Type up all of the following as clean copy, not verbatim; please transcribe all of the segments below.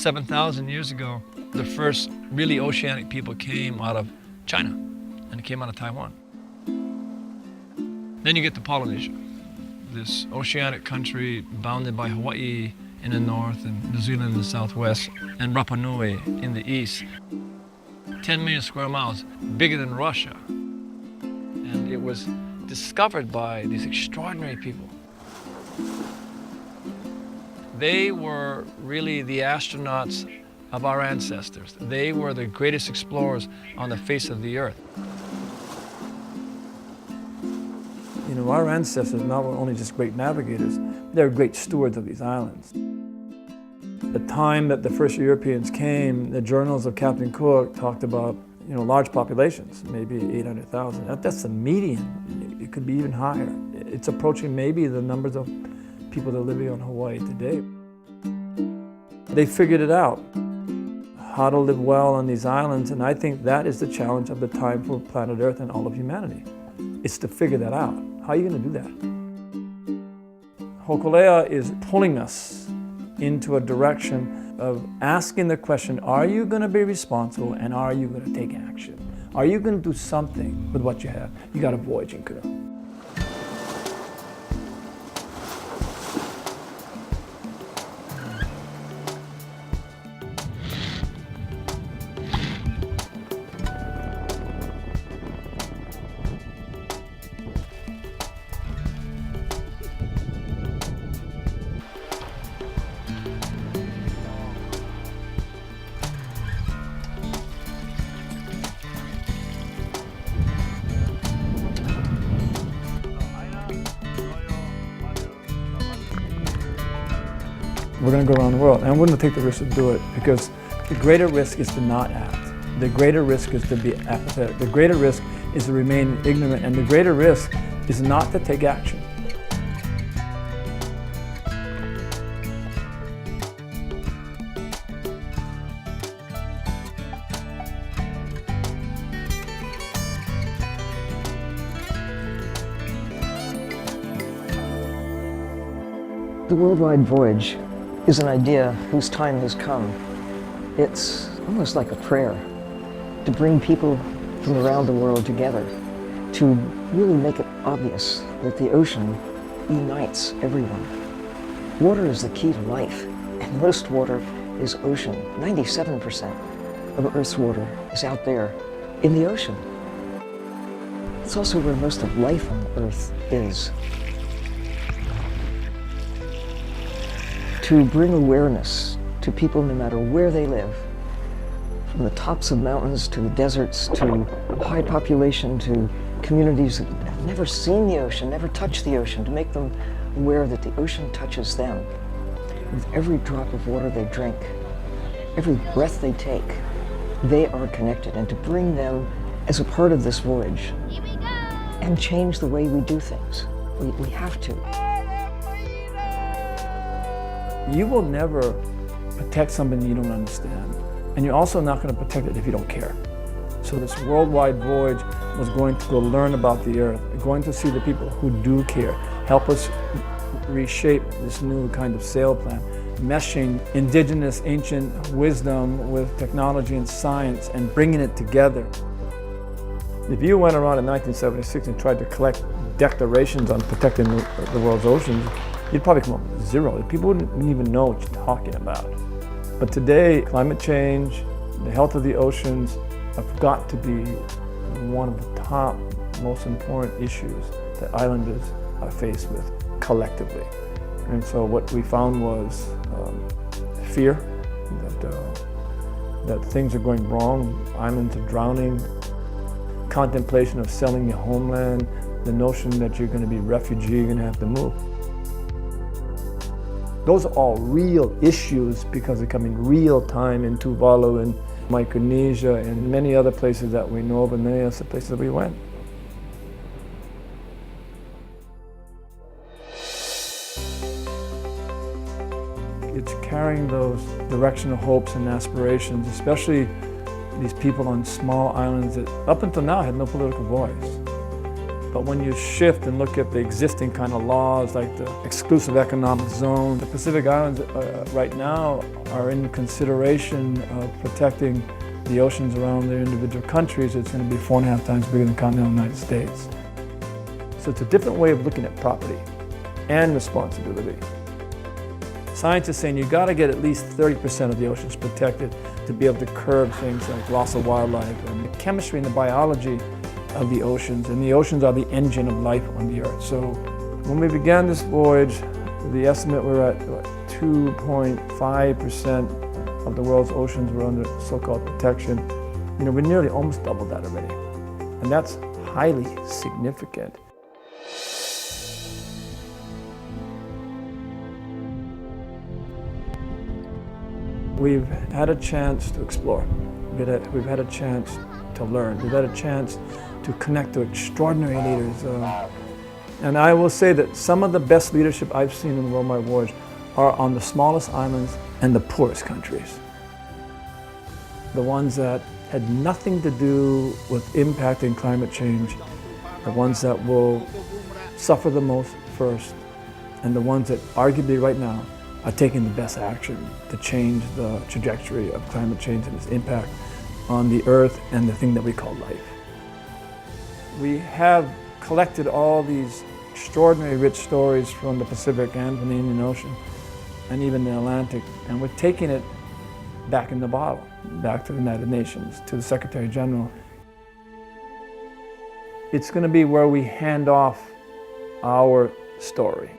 7,000 years ago, the first really oceanic people came out of China, and it came out of Taiwan. Then you get to Polynesia, this oceanic country bounded by Hawaii in the north and New Zealand in the southwest, and Rapa Nui in the east. 10 million square miles, bigger than Russia. And it was discovered by these extraordinary people. They were really the astronauts of our ancestors. They were the greatest explorers on the face of the earth. You know, our ancestors not only just great navigators, they're great stewards of these islands. The time that the first Europeans came, the journals of Captain Cook talked about, you know, large populations, maybe 800,000. That's the median. It could be even higher. It's approaching maybe the numbers of people that are living on Hawaii today. They figured it out, how to live well on these islands, and I think that is the challenge of the time for planet Earth and all of humanity. It's to figure that out. How are you going to do that? Hokulea is pulling us into a direction of asking the question, are you going to be responsible and are you going to take action? Are you going to do something with what you have? You got a voyaging canoe. We're going to go around the world, and I'm willing to take the risk to do it because the greater risk is to not act. The greater risk is to be apathetic. The greater risk is to remain ignorant, and the greater risk is not to take action. The worldwide voyage is an idea whose time has come. It's almost like a prayer to bring people from around the world together, to really make it obvious that the ocean unites everyone. Water is the key to life, and most water is ocean. 97% of Earth's water is out there in the ocean. It's also where most of life on Earth is. To bring awareness to people no matter where they live, from the tops of mountains to the deserts to high population to communities that have never seen the ocean, never touched the ocean, to make them aware that the ocean touches them. With every drop of water they drink, every breath they take, they are connected, and to bring them as a part of this voyage and change the way we do things. We have to. You will never protect something you don't understand, and you're also not going to protect it if you don't care. So this worldwide voyage was going to go learn about the earth, going to see the people who do care, help us reshape this new kind of sail plan, meshing indigenous ancient wisdom with technology and science and bringing it together. If you went around in 1976 and tried to collect declarations on protecting the world's oceans, you'd probably come up with zero. People wouldn't even know what you're talking about. But today, climate change, the health of the oceans have got to be one of the top, most important issues that islanders are faced with collectively. And so what we found was fear that things are going wrong, islands are drowning, contemplation of selling your homeland, the notion that you're going to be a refugee, you're going to have to move. Those are all real issues because they're coming real time in Tuvalu and Micronesia and many other places that we know of and many other places that we went. It's carrying those directional hopes and aspirations, especially these people on small islands that up until now had no political voice. But when you shift and look at the existing kind of laws, like the exclusive economic zone, the Pacific Islands right now are in consideration of protecting the oceans around their individual countries. It's going to be 4.5 times bigger than the continental United States. So it's a different way of looking at property and responsibility. Science is saying you've got to get at least 30% of the oceans protected to be able to curb things like loss of wildlife and the chemistry and the biology of the oceans. And the oceans are the engine of life on the earth. So when we began this voyage, the estimate we're at 2.5% of the world's oceans were under so-called protection. You know, we nearly almost doubled that already. And that's highly significant. We've had a chance to explore. We've had a chance to learn. We've had a chance to connect to extraordinary leaders. And I will say that some of the best leadership I've seen in the worldwide voyage are on the smallest islands and the poorest countries. The ones that had nothing to do with impacting climate change, the ones that will suffer the most first, and the ones that arguably right now are taking the best action to change the trajectory of climate change and its impact on the earth and the thing that we call life. We have collected all these extraordinary rich stories from the Pacific and from the Indian Ocean and even the Atlantic, and we're taking it back in the bottle, back to the United Nations, to the Secretary General. It's going to be where we hand off our story.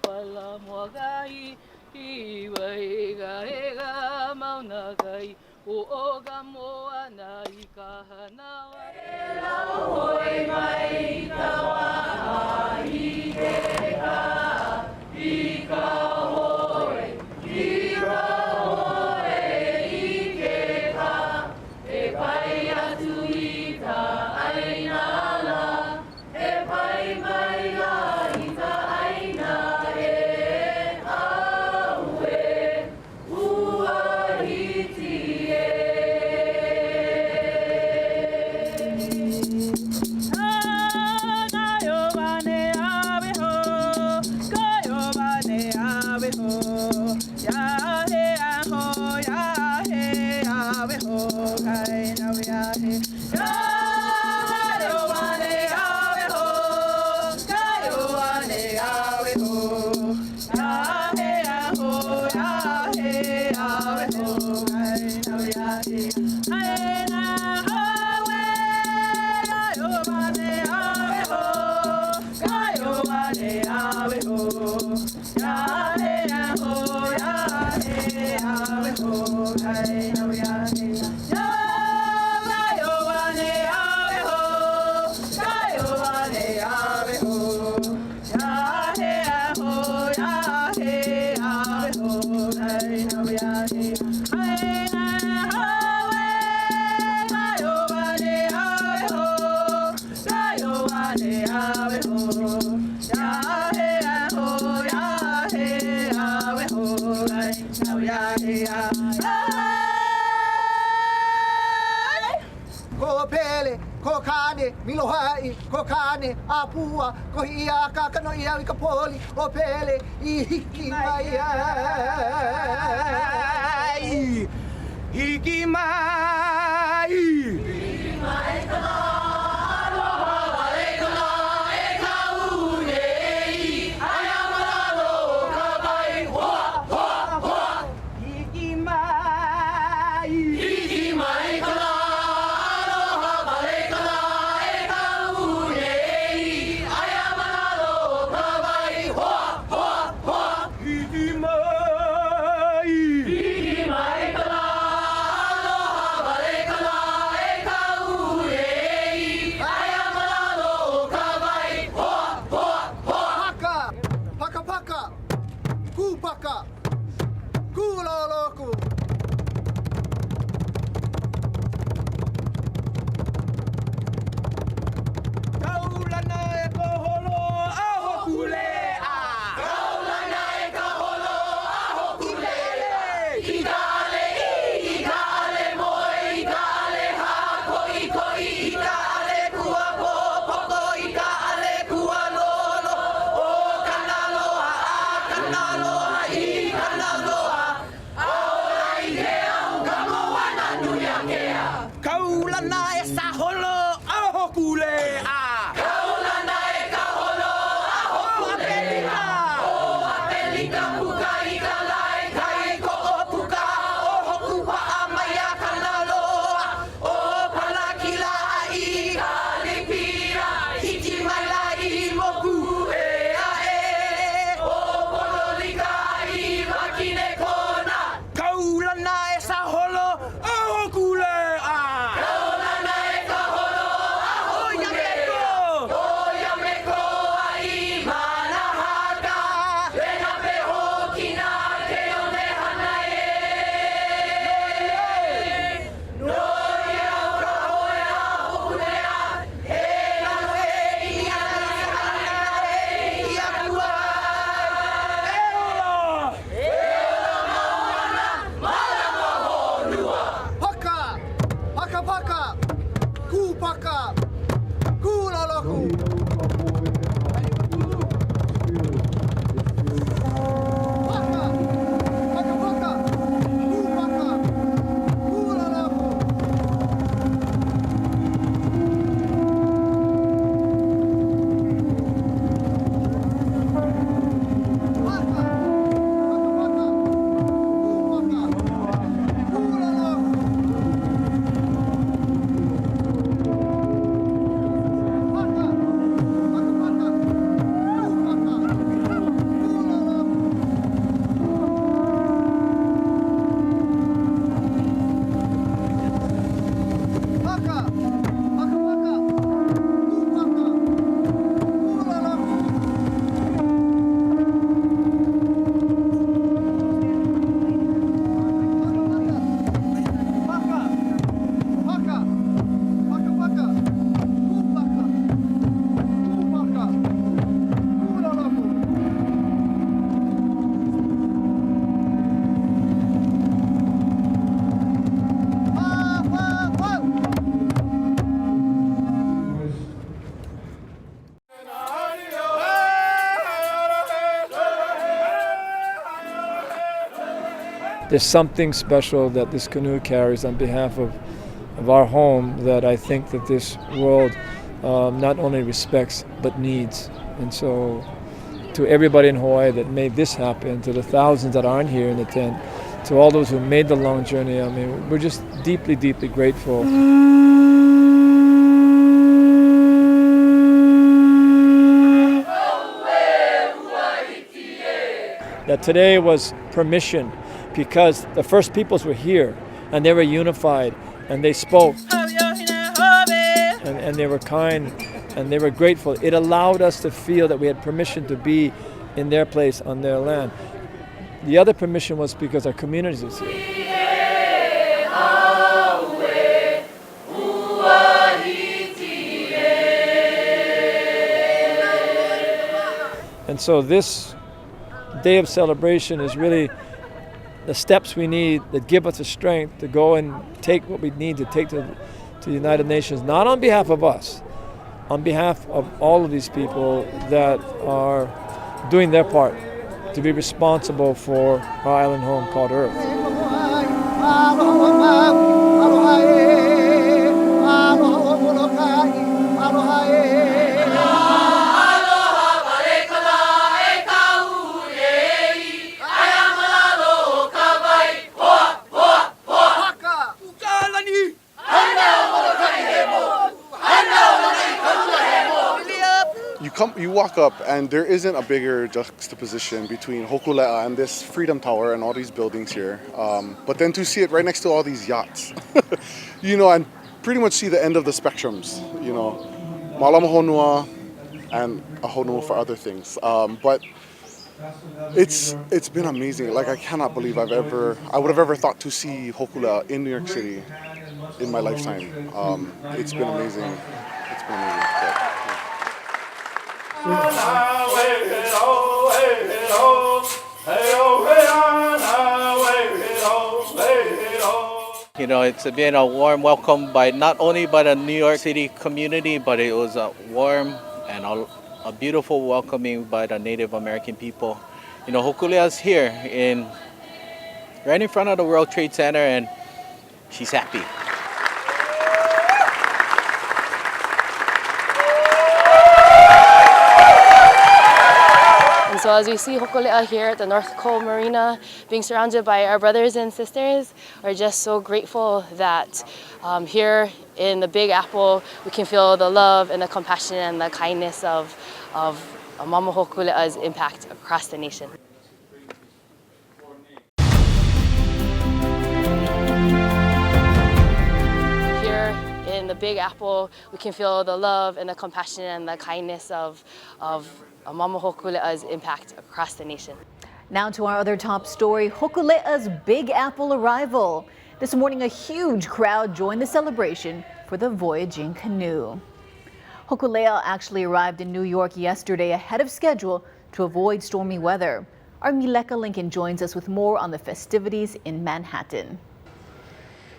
pala mo gai I wai ga mauna gai o ga mo ana I ka hanawa e la hoi mai ka wa I ke ka I ka hoi I ka hoi I ke ka e pai atu I ta aina la e pai mai la I ta aina e aue ua hiti e Kayo bane ave ho Kayo bane ave ho Ya he aho ya he ave ho Kai na ya he Kayo bane ave ho Kayo bane ave ho Ya he aho ya he ave ho Kai na ya he Ai na hawe Kayo bane ave ho Kayo bane ave ho Ya he aho ya he ave ho Kai na ya he Kayo bane ave ho Kayo bane ave ho Ya he aho ya he ave ho Kai na ya he Ai na hawe Kayo bane ave ho Kayo bane ave ho Ya he aho ya he ave ho Kai na ya he Ko pele, ko kane, milohai, ko kane, apua, ko ia ka kano ia ka poli, o pele, I hiki mai ai. Hiki mai. Hiki mai kana, aloha wale kana, e ka une I, aya maralo ka pai, hoa, hoa, hoa. Hiki mai. Hiki mai kana. Paka, kuloloku. Kaulana e koholo a Hokulea. Kaulana e koholo a Hokulea. Ika ale moe, ika ale koi, ika ale kua poko, ika ale kua lolo. O kanaloa, kanaloa, I kanaloa. Ahora there's something special that this canoe carries on behalf of our home that I think that this world not only respects but needs. And so to everybody in Hawaii that made this happen, to the thousands that aren't here in the tent, to all those who made the long journey, I mean, we're just deeply, deeply grateful. That today was permission because the first peoples were here and they were unified and they spoke and they were kind and they were grateful. It allowed us to feel that we had permission to be in their place on their land. The other permission was because our communities was here. And so this day of celebration is really the steps we need that give us the strength to go and take what we need to take to the United Nations, not on behalf of us, on behalf of all of these people that are doing their part to be responsible for our island home called Earth. You walk up and there isn't a bigger juxtaposition between Hokulea and this Freedom Tower and all these buildings here. But then to see it right next to all these yachts, and pretty much see the end of the spectrums, Malama Honua and a honua for other things. But it's been amazing. Like, I cannot believe I would have ever thought to see Hokulea in New York City in my lifetime. It's been amazing. It's been amazing. It's been a warm welcome by not only by the New York City community, but it was a warm and a beautiful welcoming by the Native American people. Hokulea is here right in front of the World Trade Center, and she's happy. And so as we see Hokulea here at the North Cove Marina, being surrounded by our brothers and sisters, we're just so grateful that here in the Big Apple, we can feel the love and the compassion and the kindness of Mama Hokulea's impact across the nation. Here in the Big Apple, we can feel the love and the compassion and the kindness of Mama Hokulea's impact across the nation. Now to our other top story, Hokulea's Big Apple arrival. This morning, a huge crowd joined the celebration for the voyaging canoe. Hokulea actually arrived in New York yesterday ahead of schedule to avoid stormy weather. Our Mileka Lincoln joins us with more on the festivities in Manhattan.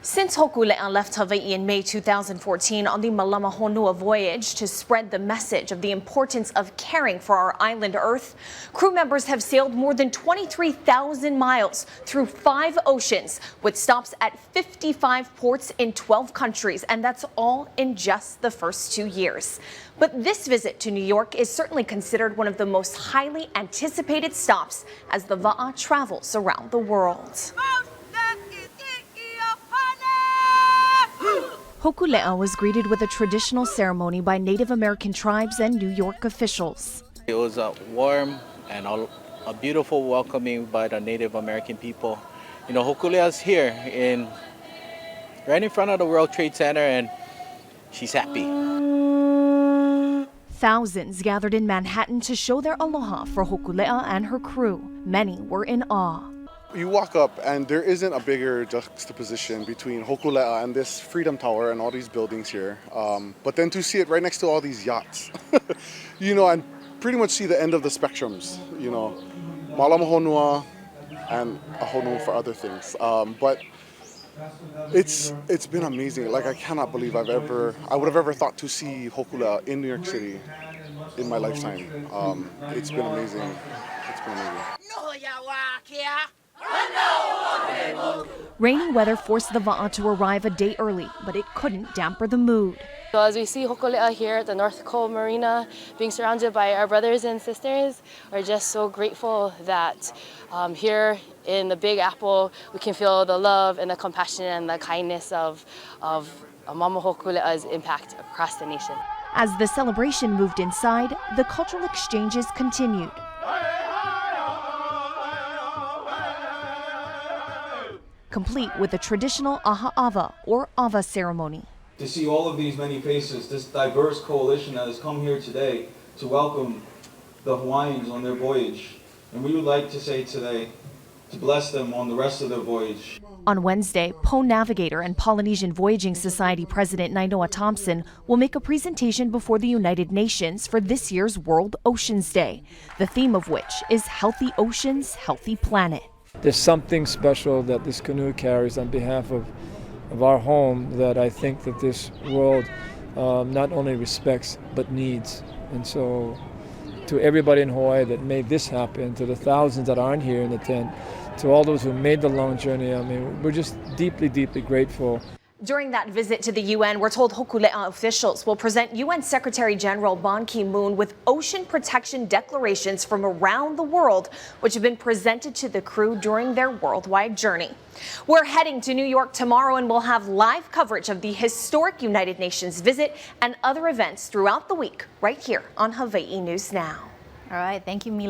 Since Hokulea left Hawaii in May 2014 on the Malama Honua voyage to spread the message of the importance of caring for our island Earth, crew members have sailed more than 23,000 miles through 5 oceans with stops at 55 ports in 12 countries, and that's all in just the first 2 years. But this visit to New York is certainly considered one of the most highly anticipated stops as the Va'a travels around the world. Hokulea was greeted with a traditional ceremony by Native American tribes and New York officials. It was a warm and a beautiful welcoming by the Native American people. Hokulea is here right in front of the World Trade Center, and she's happy. Thousands gathered in Manhattan to show their aloha for Hokulea and her crew. Many were in awe. You walk up and there isn't a bigger juxtaposition between Hokulea and this Freedom Tower and all these buildings here. But then to see it right next to all these yachts, and pretty much see the end of the spectrums, Malama Honua and a honua for other things. But it's been amazing. Like, I cannot believe I would have ever thought to see Hokulea in New York City in my lifetime. It's been amazing. It's been amazing. Rainy weather forced the va'a to arrive a day early, but it couldn't damper the mood. So as we see Hokulea here at the North Cove Marina, being surrounded by our brothers and sisters, we're just so grateful that here in the Big Apple, we can feel the love and the compassion and the kindness of Mama Hokulea's impact across the nation. As the celebration moved inside, the cultural exchanges continued. Complete with a traditional aha'ava or ava ceremony. To see all of these many faces, this diverse coalition that has come here today to welcome the Hawaiians on their voyage. And we would like to say today, to bless them on the rest of their voyage. On Wednesday, Po Navigator and Polynesian Voyaging Society President Nainoa Thompson will make a presentation before the United Nations for this year's World Oceans Day, the theme of which is Healthy Oceans, Healthy Planet. There's something special that this canoe carries on behalf of our home that I think that this world not only respects but needs. And so to everybody in Hawaii that made this happen, to the thousands that aren't here in the tent, to all those who made the long journey, I mean, we're just deeply, deeply grateful. During that visit to the UN, we're told Hokulea officials will present UN Secretary General Ban Ki-moon with ocean protection declarations from around the world, which have been presented to the crew during their worldwide journey. We're heading to New York tomorrow, and we'll have live coverage of the historic United Nations visit and other events throughout the week right here on Hawaii News Now. All right, thank you, Mila.